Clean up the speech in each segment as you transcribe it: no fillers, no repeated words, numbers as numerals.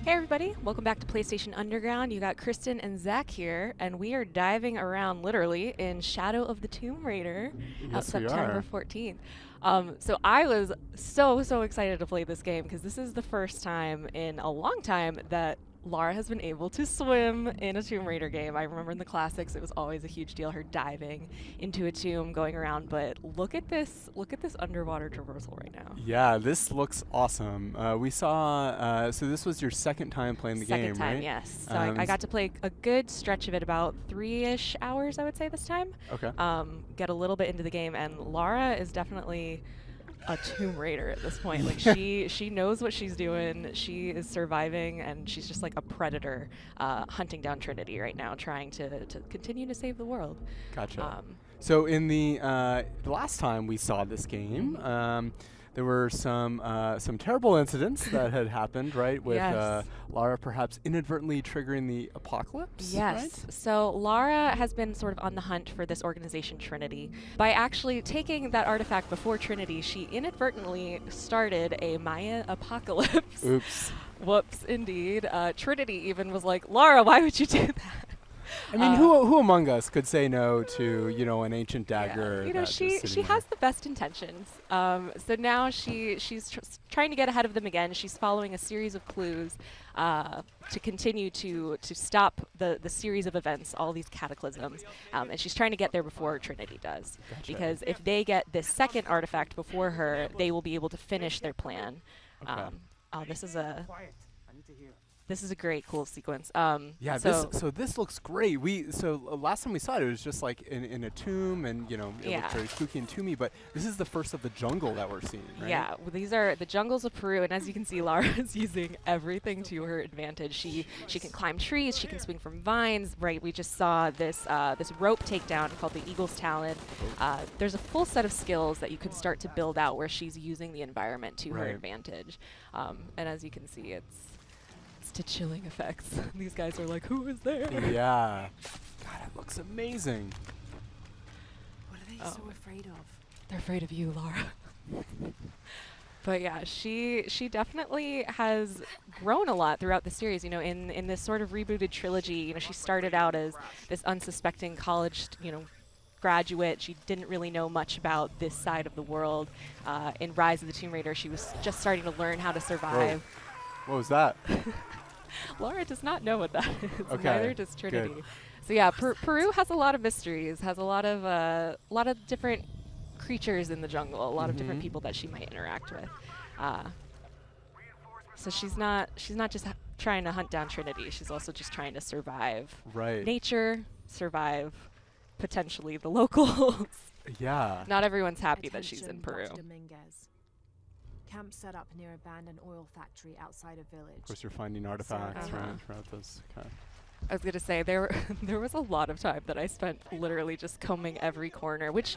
Hey everybody, welcome back to PlayStation Underground. You got Kristen and Zach here, and we are diving around literally in Shadow of the Tomb Raider out Yes, we September are. 14th. So I was so excited to play this game because this is the first time in a long time that Lara has been able to swim in a Tomb Raider game. I remember in the classics it was always a huge deal, her diving into a tomb, going around, but look at this underwater traversal right now. Yeah, this looks awesome. We saw, so this was your second time playing the Second game, time, right? yes. So I got to play a good stretch of it, about 3-ish hours, I would say, this time. Okay. Get a little bit into the game, and Lara is definitely a Tomb Raider at this point. Like she knows what she's doing. She is surviving, and she's just like a predator, hunting down Trinity right now, trying to continue to save the world. Gotcha. So in the last time we saw this game, there were some terrible incidents that had happened, right? With Yes. Lara perhaps inadvertently triggering the apocalypse. Yes. Right? So Lara has been sort of on the hunt for this organization Trinity. By actually taking that artifact before Trinity, she inadvertently started a Maya apocalypse. Oops. Whoops, indeed. Trinity even was like, Lara, why would you do that? I mean, who among us could say no to, an ancient dagger? Yeah. You know, that is she sitting has there? the best intentions. So now she's trying to get ahead of them again. She's following a series of clues to continue to stop the series of events, all these cataclysms, and she's trying to get there before Trinity does. Gotcha. Because if they get this second artifact before her, they will be able to finish their plan. Okay. This is a great, cool sequence. Yeah, so this looks great. Last time we saw it, it was just like in a tomb, and it Yeah. looked very spooky and tomby. But this is the first of the jungle that we're seeing, right? Yeah, well, these are the jungles of Peru, and as you can see, Lara is using everything to her advantage. She can climb trees, she can swing from vines. Right, we just saw this rope takedown called the Eagle's Talon. There's a full set of skills that you can start to build out where she's using the environment to her Right. advantage. And as you can see, it's to chilling effects. These guys are like, who is there? Yeah. God, it looks amazing. What are they so afraid of? They're afraid of you, Lara. But yeah, she definitely has grown a lot throughout the series. You know, in this sort of rebooted trilogy, you know, she started out as this unsuspecting college, graduate. She didn't really know much about this side of the world. In Rise of the Tomb Raider, she was just starting to learn how to survive. What was that? Lara does not know what that is. Okay, Neither does Trinity. good. So yeah, Peru has a lot of mysteries. Has a lot of different creatures in the jungle. A lot of different people that she might interact with. So she's not just trying to hunt down Trinity. She's also just trying to survive Right. nature, survive potentially the locals. Yeah. Not everyone's happy that she's in Attention, Peru. Dr. Dominguez. Camp set up near abandoned oil factory outside a village. Of course, you're finding artifacts, Uh-huh. right? Throughout this. Okay. I was gonna say there was a lot of time that I spent literally just combing every corner, which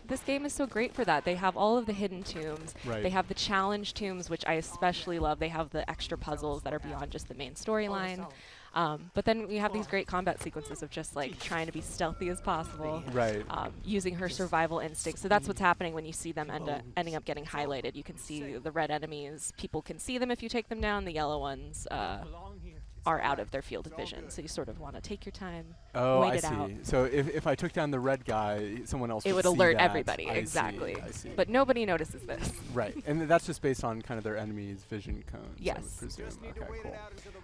this game is so great for that. They have all of the hidden tombs. Right. They have the challenge tombs, which I especially love. They have the extra puzzles that are beyond just the main storyline. But then we have these great combat sequences of just like trying to be stealthy as possible, Right. using her survival instinct. So that's what's happening when you see them ending up getting highlighted. You can see the red enemies. People can see them if you take them down. The yellow ones are out of their field of vision. So you sort of want to take your time, Oh, wait I it see. out. So if I took down the red guy, someone else It would see alert that. everybody, I see, exactly. I see. But nobody notices this. Right, and that's just based on kind of their enemy's vision cones. I Yes. would presume. Okay,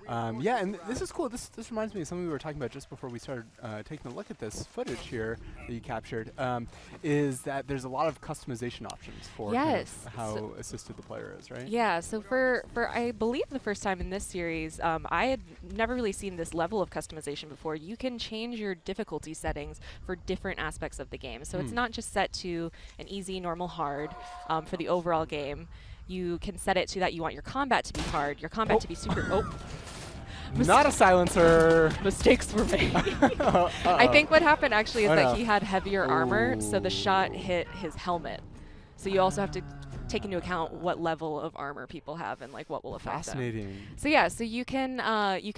cool. Yeah, and this is cool. This reminds me of something we were talking about just before we started taking a look at this footage here that you captured. Is that there's a lot of customization options for kind of Yes. how So assisted the player is, right? yeah, so for I believe the first time in this series, I had never really seen this level of customization before. You can change your difficulty settings for different aspects of the game. So it's not just set to an easy, normal, hard for the overall game. You can set it to that you want your combat to be hard, your combat to be super. Not a silencer. Mistakes were made. I think what happened actually is Oh, that no. he had heavier armor, so the Ooh. shot hit his helmet. So you also have to take into account what level of armor people have and like what will affect them. Fascinating. So yeah, so you can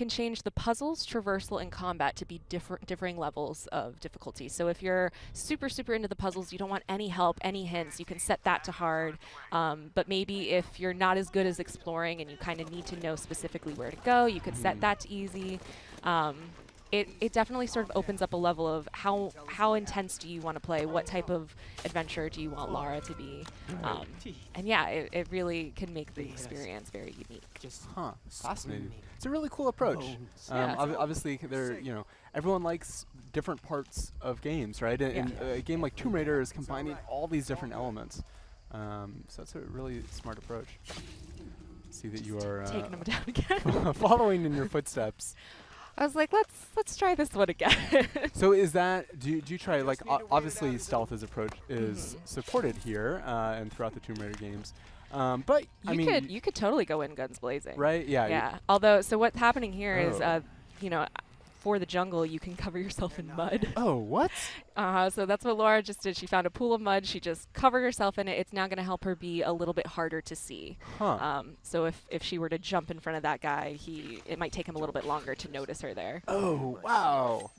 change the puzzles, traversal, and combat to be differing levels of difficulty. So if you're super into the puzzles, you don't want any help, any hints, you can set that to hard. But maybe if you're not as good as exploring and you kind of need to know specifically where to go, you could set that to easy. It definitely sort of opens up a level of how intense do you want to play, what type of adventure do you want Lara to be, and yeah, it really can make the experience very unique. Huh, fascinating. It's a really cool approach. Yeah. Obviously, everyone likes different parts of games, right? And a game like Tomb Raider is combining all these different elements. So that's a really smart approach. See that you are Taking them down again. following in your footsteps. I was like, let's try this one again. So is that, do you try, like, obviously stealth is supported here and throughout the Tomb Raider games. But, I mean, you could totally go in guns blazing. right? Yeah. Yeah. Although, so what's happening here is, for the jungle, you can cover yourself in mud. Oh, what? So that's what Laura just did. She found a pool of mud. She just covered herself in it. It's now going to help her be a little bit harder to see. Huh. So if she were to jump in front of that guy, it might take him a little bit longer to notice her there. Oh, wow.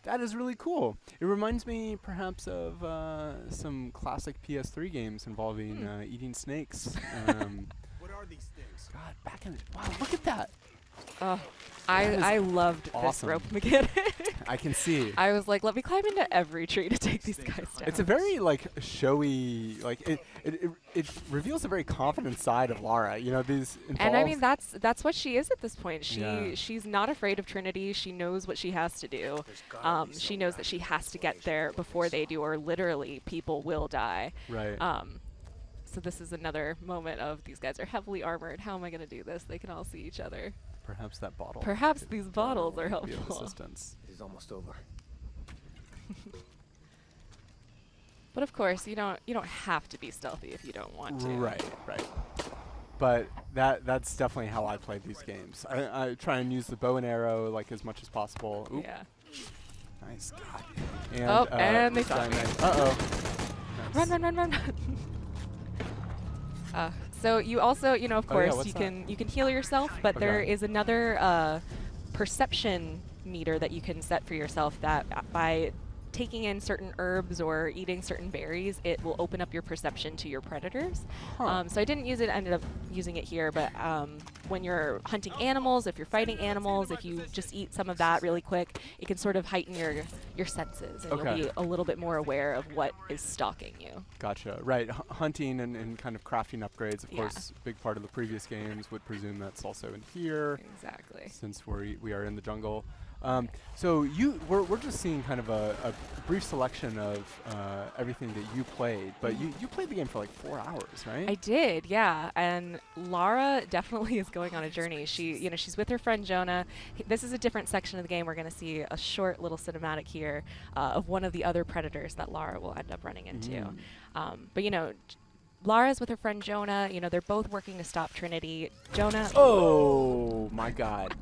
That is really cool. It reminds me perhaps of some classic PS3 games involving eating snakes. What are these things? God, back in the... Wow, look at that. Oh, I loved awesome. this rope mechanic. I can see. I was like, let me climb into every tree to take these guys down. It's a very, like, showy, like, it reveals a very confident side of Lara. You know, these and I mean, that's what she is at this point. Yeah. She's not afraid of Trinity. She knows what she has to do. She knows that she has to get there before they do, or literally people will die. Right. So this is another moment of these guys are heavily armored. How am I going to do this? They can all see each other. Perhaps that bottle. Perhaps these bottles are be of helpful. assistance. It is almost over. But of course, you don't have to be stealthy if you don't want to. Right. But that's definitely how I play these games. I try and use the bow and arrow like as much as possible. Oop. Yeah. Nice. God. And they saw me. Uh-oh. Nice. Run. So you also, of Oh, yeah, course, what's you can heal yourself, but there Okay. is another perception meter that you can set for yourself that by taking in certain herbs or eating certain berries, it will open up your perception to your predators. Huh. So I didn't use it, ended up using it here, but when you're hunting animals, if you're fighting animals, if you just eat some of that really quick, it can sort of heighten your senses, and Okay. you'll be a little bit more aware of what is stalking you. Gotcha. Right. Hunting and kind of crafting upgrades, of Yeah. course, big part of the previous games would presume that's also in here. Exactly. Since we are in the jungle. So we're just seeing kind of a brief selection of everything that you played, but you played the game for like 4 hours, right? I did, yeah. And Lara definitely is going on a journey. She's with her friend Jonah. This is a different section of the game. We're going to see a short little cinematic here of one of the other predators that Lara will end up running into. But Lara's with her friend Jonah. They're both working to stop Trinity. Jonah. Oh my God.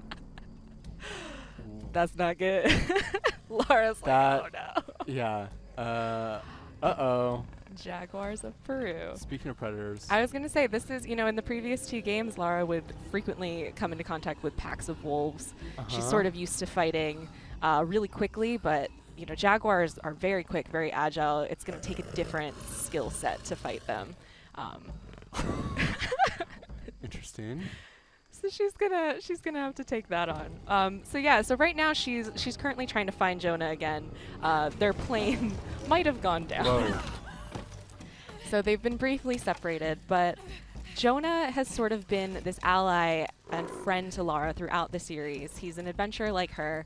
That's not good. Lara's like, oh no. Yeah. Uh-oh. Jaguars of Peru. Speaking of predators. I was going to say, this is, in the previous 2 games, Lara would frequently come into contact with packs of wolves. She's sort of used to fighting really quickly, but, Jaguars are very quick, very agile. It's going to take a different skill set to fight them. Interesting. So she's gonna have to take that on. So right now she's currently trying to find Jonah again. Their plane might have gone down. Whoa. So they've been briefly separated, but Jonah has sort of been this ally and friend to Lara throughout the series. He's an adventurer like her.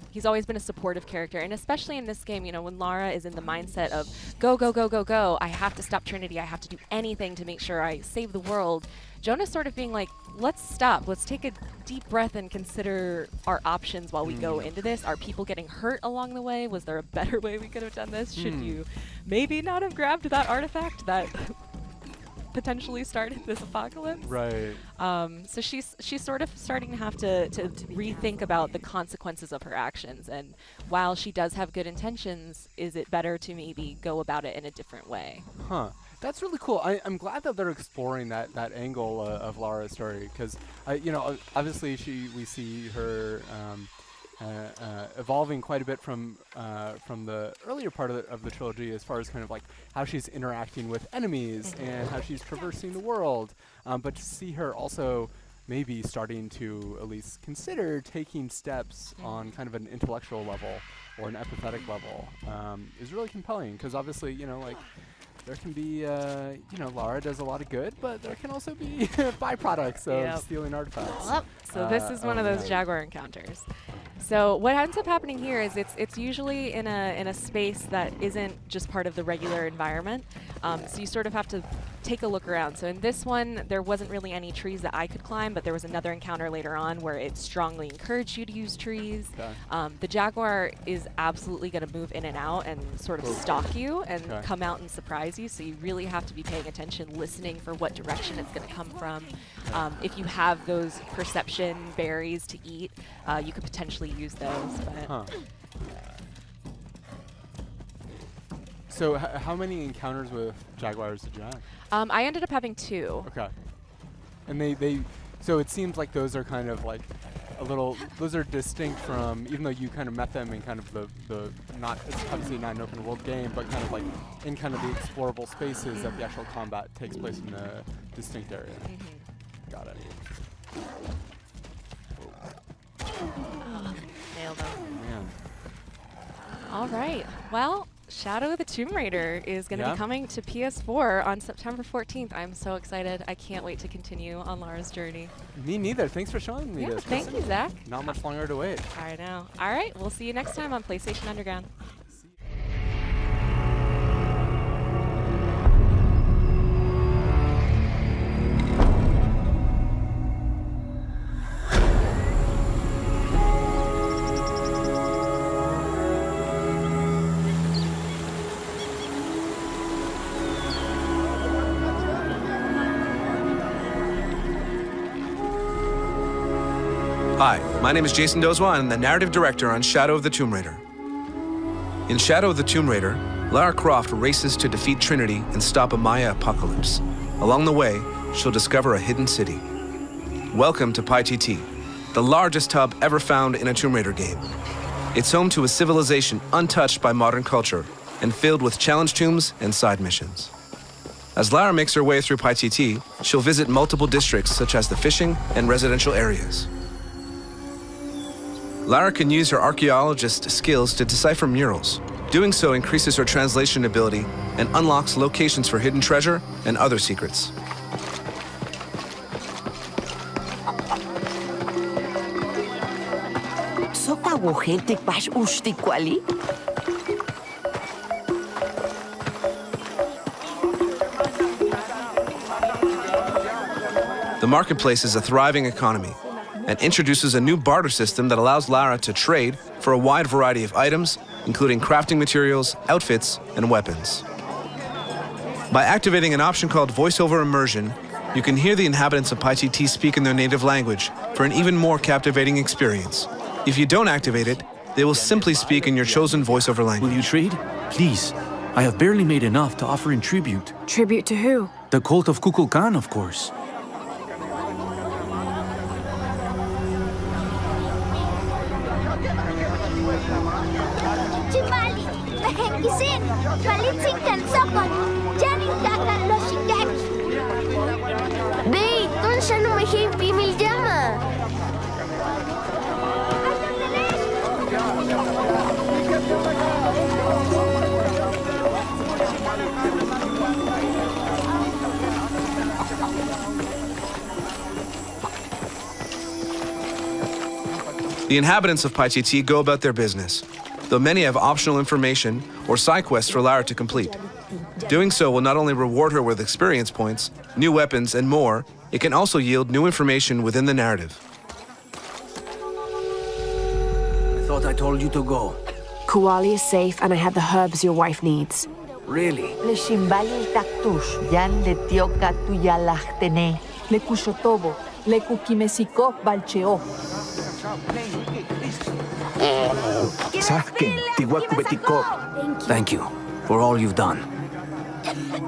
He's always been a supportive character, and especially in this game, when Lara is in the mindset of go, I have to stop Trinity, I have to do anything to make sure I save the world. Jonah's sort of being like, let's stop, let's take a deep breath and consider our options while we go into this. Are people getting hurt along the way? Was there a better way we could have done this? Should you maybe not have grabbed that artifact that potentially started this apocalypse? Right. So she's sort of starting to have to rethink about the consequences of her actions, and while she does have good intentions, is it better to maybe go about it in a different way? Huh. That's really cool. I'm glad that they're exploring that angle of Lara's story, because obviously we see her evolving quite a bit from the earlier part of the trilogy, as far as kind of like how she's interacting with enemies and how she's traversing the world. But to see her also maybe starting to at least consider taking steps on kind of an intellectual level or an empathetic level is really compelling, because obviously, there can be, Lara does a lot of good, but there can also be byproducts of stealing artifacts. Yep. So this is one of those Jaguar encounters. So what ends up happening here is it's usually in a space that isn't just part of the regular environment. So you sort of have to take a look around. So in this one, there wasn't really any trees that I could climb, but there was another encounter later on where it strongly encouraged you to use trees. Okay. The Jaguar is absolutely going to move in and out and sort of stalk you and come out and surprise you. So you really have to be paying attention, listening for what direction it's going to come from. If you have those perception berries to eat, you could potentially use those. But So how many encounters with Jaguars did you have? I ended up having 2. Okay. And so it seems like those are kind of like those are distinct from, even though you kind of met them in kind of the it's obviously not an open world game, but kind of like in kind of the explorable spaces that the actual combat takes place in a distinct area. Got it. Nailed them. Man. All right. Well, Shadow of the Tomb Raider is going to be coming to PS4 on September 14th. I'm so excited. I can't wait to continue on Lara's journey. Me neither. Thanks for showing me this. Thank you, Zach. Not much longer to wait. I know. All right. We'll see you next time on PlayStation Underground. Hi, my name is Jason Dozwa, and I'm the narrative director on Shadow of the Tomb Raider. In Shadow of the Tomb Raider, Lara Croft races to defeat Trinity and stop a Maya apocalypse. Along the way, she'll discover a hidden city. Welcome to PyTT, the largest hub ever found in a Tomb Raider game. It's home to a civilization untouched by modern culture and filled with challenge tombs and side missions. As Lara makes her way through PyTT, she'll visit multiple districts such as the fishing and residential areas. Lara can use her archaeologist skills to decipher murals. Doing so increases her translation ability and unlocks locations for hidden treasure and other secrets. The marketplace is a thriving economy and introduces a new barter system that allows Lara to trade for a wide variety of items, including crafting materials, outfits, and weapons. By activating an option called Voiceover Immersion, you can hear the inhabitants of PyTT speak in their native language for an even more captivating experience. If you don't activate it, they will simply speak in your chosen voiceover language. Will you trade? Please. I have barely made enough to offer in tribute. Tribute to who? The cult of Kukulkan, of course. The inhabitants of PyTT go about their business, though many have optional information or side quests for Lara to complete. Doing so will not only reward her with experience points, new weapons, and more, it can also yield new information within the narrative. I thought I told you to go. Kuali is safe, and I have the herbs your wife needs. Really? Le shimbali taktush, yan le tioka tuyalachtene. Le kushotobo, le kukimesiko balcheo. Thank you for all you've done.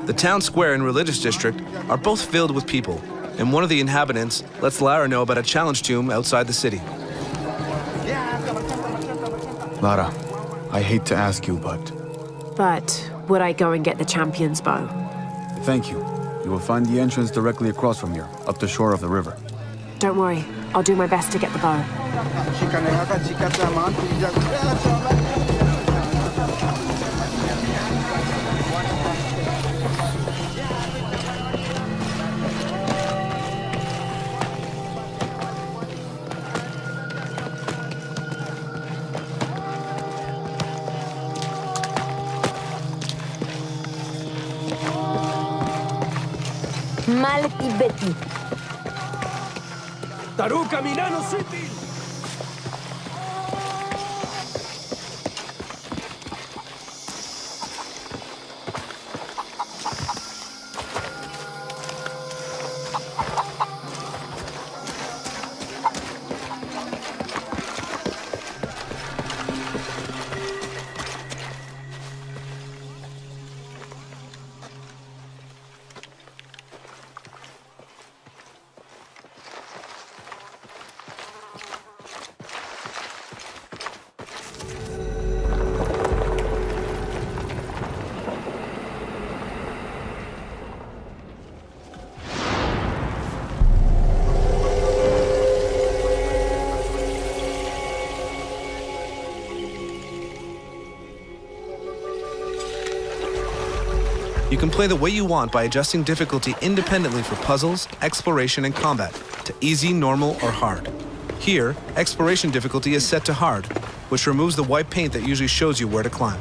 The town square and religious district are both filled with people, and one of the inhabitants lets Lara know about a challenge tomb outside the city. Lara, I hate to ask you, but would I go and get the champion's bow? thank you. You will find the entrance directly across from here, up the shore of the river. Don't worry, I'll do my best to get the bow. Malki Betty. Taruca Milano City! You can play the way you want by adjusting difficulty independently for puzzles, exploration, and combat to easy, normal, or hard. Here, exploration difficulty is set to hard, which removes the white paint that usually shows you where to climb.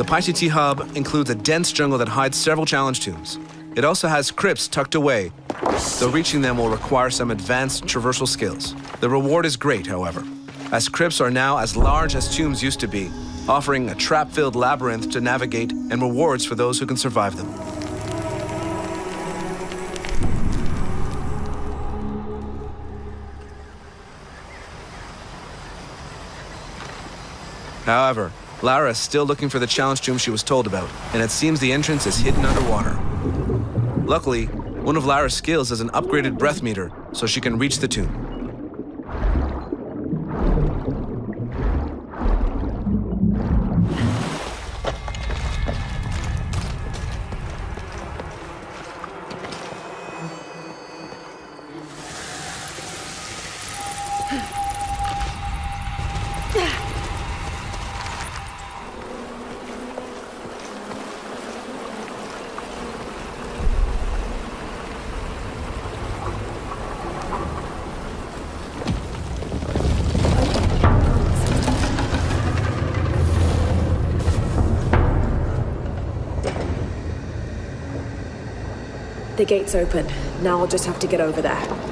The Paititi hub includes a dense jungle that hides several challenge tombs. It also has crypts tucked away, though reaching them will require some advanced traversal skills. The reward is great, however, as crypts are now as large as tombs used to be, offering a trap-filled labyrinth to navigate and rewards for those who can survive them. However, Lara is still looking for the challenge tomb she was told about, and it seems the entrance is hidden underwater. Luckily, one of Lara's skills is an upgraded breath meter, so she can reach the tomb. The gate's open. Now I'll just have to get over there.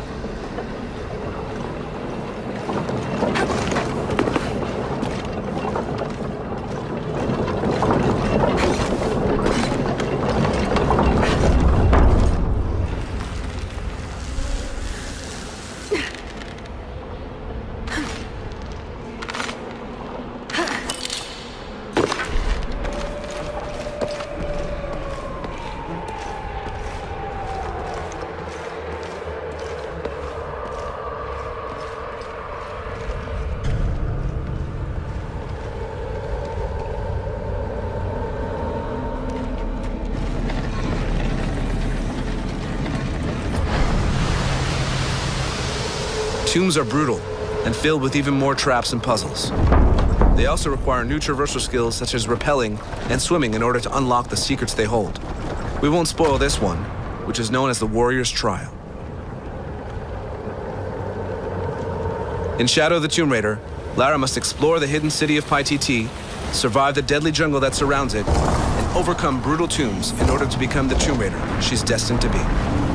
Tombs are brutal and filled with even more traps and puzzles. They also require new traversal skills such as rappelling and swimming in order to unlock the secrets they hold. We won't spoil this one, which is known as the Warrior's Trial. In Shadow of the Tomb Raider, Lara must explore the hidden city of Paititi, survive the deadly jungle that surrounds it, and overcome brutal tombs in order to become the Tomb Raider she's destined to be.